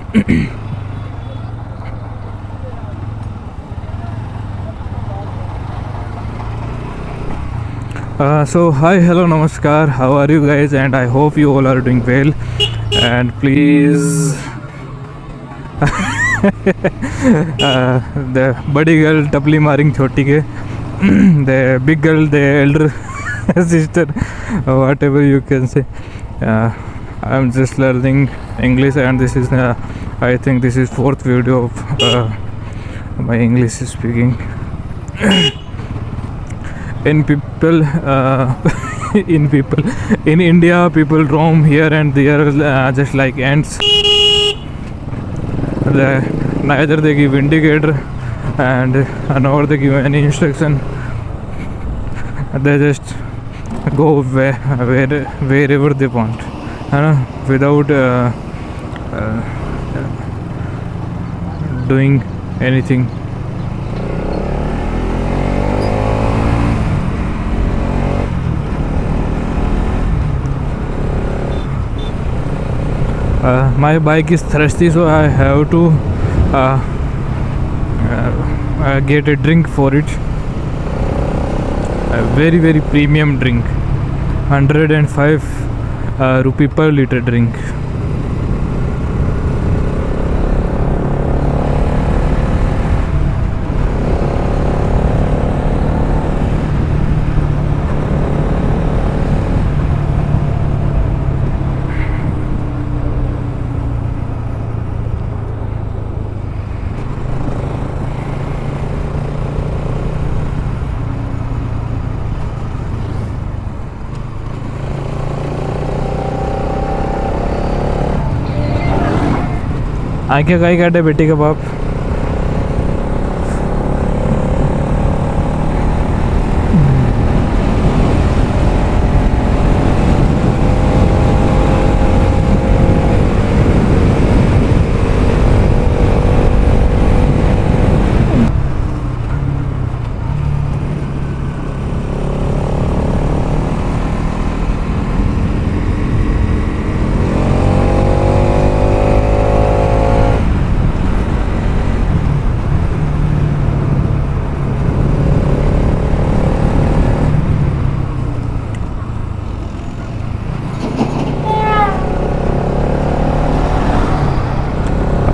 So hi, hello, namaskar. How are you guys? And I hope you all are doing well. And please, the body girl tapli maring choti ke, the big girl, the elder sister, whatever you can say. I'm just learning English, and this is, I think, this is fourth video of my English speaking. In people, in India, people roam here and there just like ants. Neither they give indicator and nor they give any instruction. They just go wherever they want, without doing anything. My bike is thirsty, so I have to get a drink for it. A very premium drink, 105 rupee per liter drink. आंखें काहे काटे बेटी का बाप.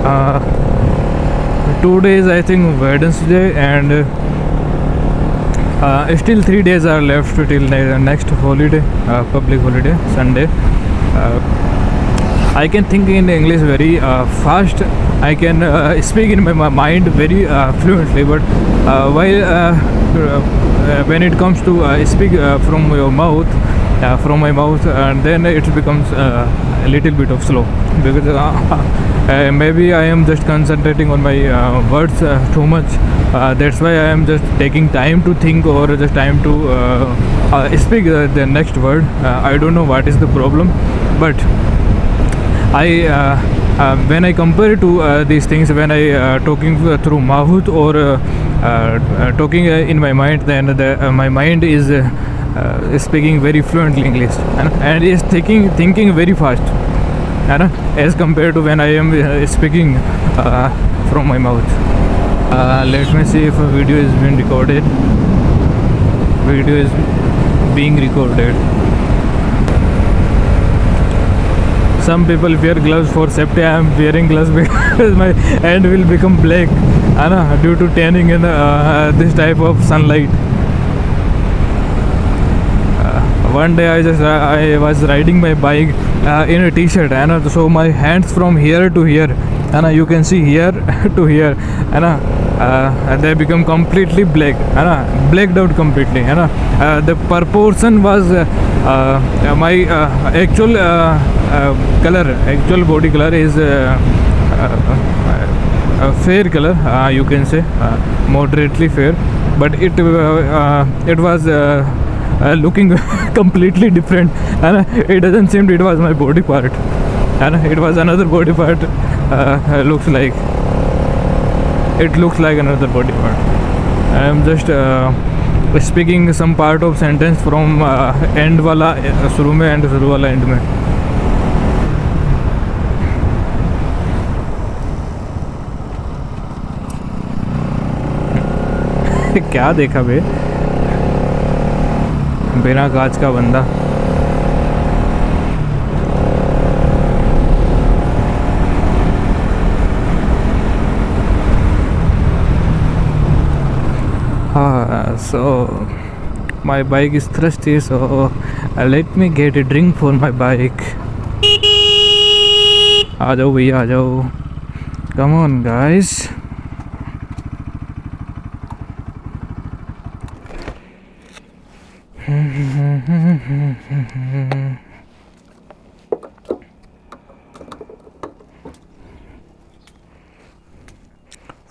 uh, 2 days, I think, Wednesday, and still 3 days are left till next holiday, public holiday, Sunday. I can think in English very fast. I can speak in my mind very fluently, but when it comes to speak from your mouth, from my mouth, and then it becomes a little bit of slow, because maybe I am just concentrating on my words too much. That's why I am just taking time to think, or just time to speak the next word. I don't know what is the problem, but when I compare to these things, when I talking through mouth, or talking in my mind, then my mind is speaking very fluently English, and is thinking very fast, as compared to when I am speaking from my mouth. Let me see if a video is being recorded. Video is being recorded. Some people wear gloves for safety. I am wearing gloves because my hand will become black, due to tanning in this type of sunlight. One day I was riding my bike in a t-shirt, so my hands from here to here, you can see here to here, they become completely black, blacked out completely. The proportion was my actual color, actual body color is fair color, you can say, moderately fair, but it was looking completely different, and it doesn't seem it was my body part, and it was another body part. Looks like another body part. I am just speaking some part of sentence from end wala shuru mein and shuru wala end mein. क्या देखा बे, बिना कांच का बंदा। हाँ, so my bike is thirsty, so let me get a drink for my bike. आ जाओ भैया, आ जाओ, come on guys.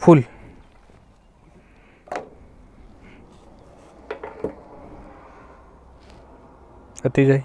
फुल कती जाए।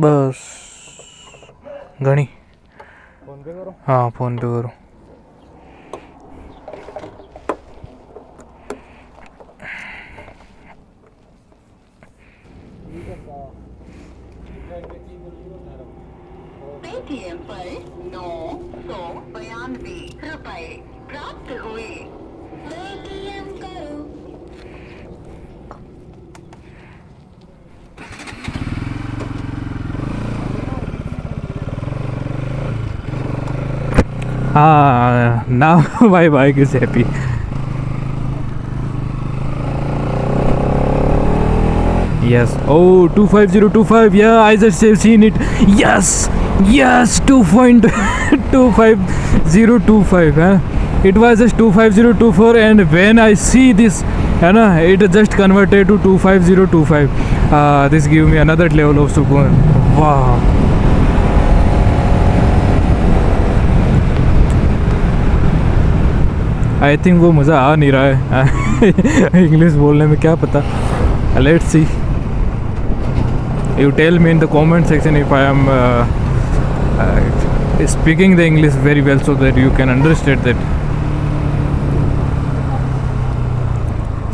बस घणी फोन पे करो। हाँ फोन पे करो। पेटीएम पर 992 रुपए प्राप्त हुए। पेटीएम करो। Now my bike is happy. Yes. Oh, 25025. Yeah, I just have seen it. Yes. Yes. 2.25025. Huh? It was just 25024, and when I see this, it just converted to 25025. This give me another level of sukoon. Wow. I think वो मज़ा आ नहीं रहा है English बोलने में, क्या पता। Let's see, you tell me in the comment section if I am speaking the English very well, so that you can understand that.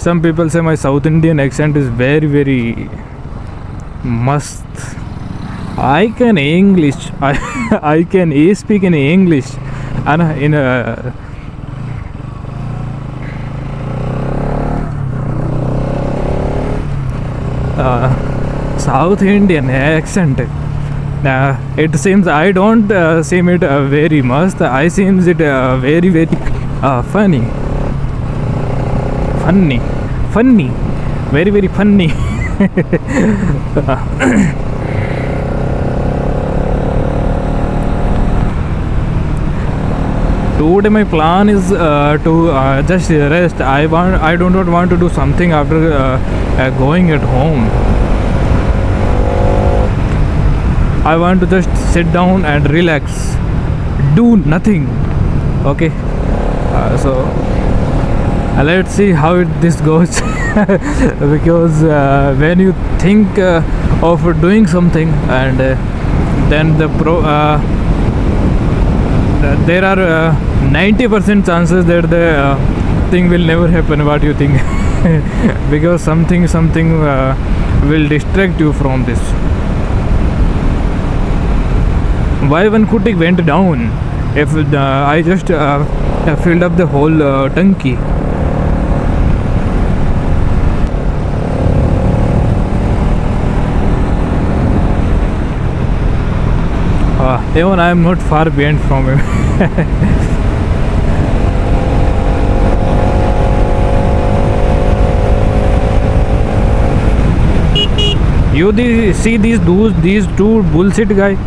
Some people say my South Indian accent is very very मस्त. I can English. I can speak in English, and in a South Indian accent. It seems I don't seem it very must. I seems it very very funny, very very funny. Today my plan is to just rest. I do not want to do something after going at home. I want to just sit down and relax, do nothing. Okay, so let's see how this goes. Because when you think of doing something, and then there are 90% chances that the thing will never happen what you think. Because something will distract you from this. Why one Kutik went down if I just filled up the whole tanki? Even I am not far behind from him. See these two bullshit guys.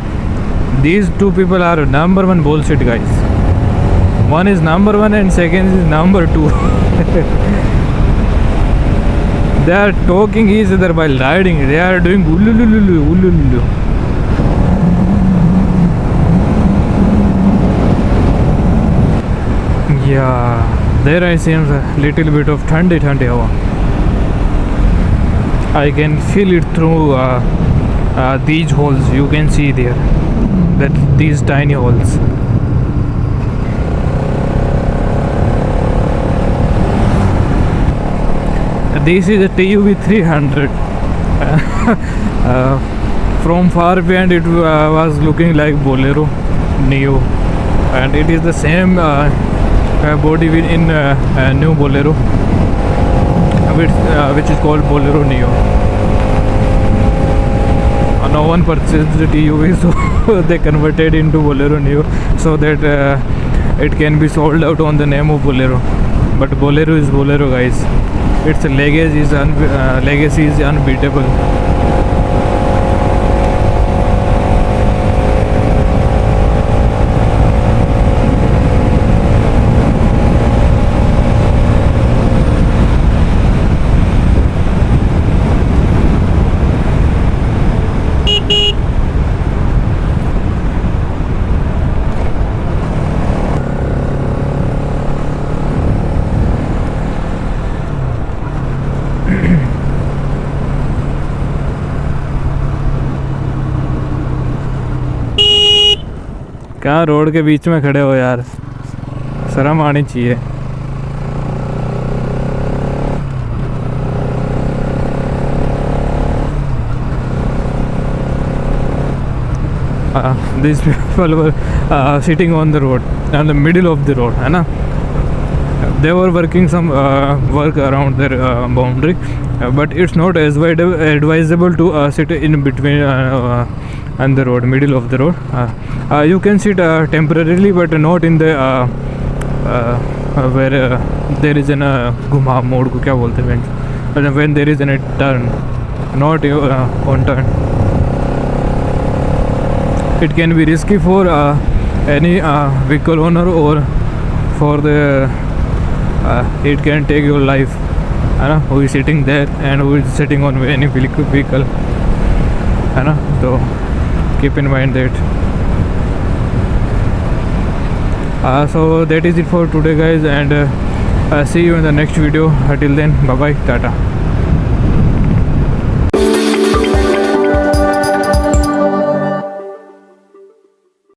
These two people are number one bullshit guys. One is number one and second is number two. They are talking each other while riding. They are doing ulululu. Yeah. There I see a little bit of ठंडी ठंडी हवा. I can feel it through these holes. You can see there that these tiny holes. This is a TUV 300. From far behind it was looking like Bolero Neo, and it is the same body in new Bolero, which is called Bolero Neo. No one purchased the TUV, so they converted into Bolero Neo so that it can be sold out on the name of Bolero. But Bolero is Bolero, guys. Its legacy is unbeatable. क्या road के बीच में खड़े हो यार, शर्म आनी चाहिए. These people were sitting on the road, in the middle of the road, है ना. They were working some work around their boundary, but it's not as advisable to sit in between on the road, middle of the road. You can sit temporarily, but not in the where there is an घुमा मोड़ को क्या बोलते हैं, when there is a turn, not on turn. It can be risky for any vehicle owner, or for the it can take your life, है ना, who is sitting there and who is sitting on any vehicle, है ना. So keep in mind that. So that is it for today, guys, and see you in the next video. Until then, bye bye, tata.